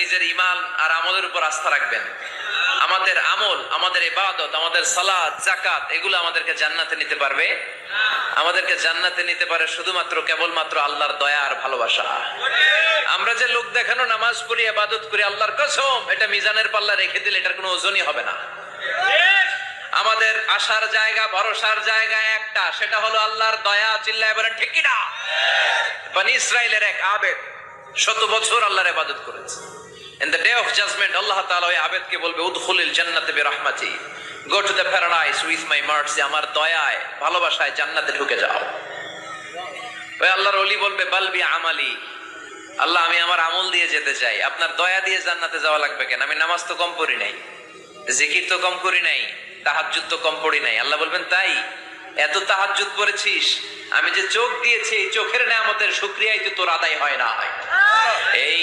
নিজের ঈমান আর আমলের উপর আস্থা রাখবেন। আমাদের আমল, আমাদের ইবাদত, আমাদের সালাত, যাকাত এগুলো আমাদেরকে জান্নাতে নিতে পারবে? আমাদেরকে জান্নাতে নিতে পারে শুধুমাত্র কেবলমাত্র আল্লাহর দয়া আর ভালোবাসা। আমরা যে লোক দেখানো নামাজ পড়ি, ইবাদত করি, আল্লাহর কসম এটা মিজানের পাল্লা রেখে দিলে এটার কোনো ওজনই হবে না। আমাদের আশার জায়গা, ভরসার জায়গা একটা, সেটা হলো আল্লাহর দয়া। চিল্লায় বলেন ঠিক কি না? বনি ইসরাইলের এক আবেদ 100 বছর আল্লাহর ইবাদত করেছে। In the day of judgment, Allah Ta'ala ওই আবেদকে বলবে উদখুলিল জান্নাতে বিরহমাতি, go to the paradise with my mercy, আমার দয়ায় ভালোবাসায় জান্নাতে ঢুকে যাও। ওই আল্লাহর ওলি বলবে বাল বি আমালি, আল্লাহ আমি আমার আমল দিয়ে যেতে চাই, আপনার দয়া দিয়ে জান্নাতে যাওয়া লাগবে কেন? আমি নামাজ তো কম পড়ি নাই, জিকির তো কম করি নাই, তাহাজ্জুদ তো কম পড়ি নাই। আল্লাহ বলবেন তাই? এত তাহাজ্জুদ পড়েছিস, আমি যে চোখ দিয়েছি এই চোখের নেয়ামতের শুকরিয়াই তো তোর আদায় হয় না। এই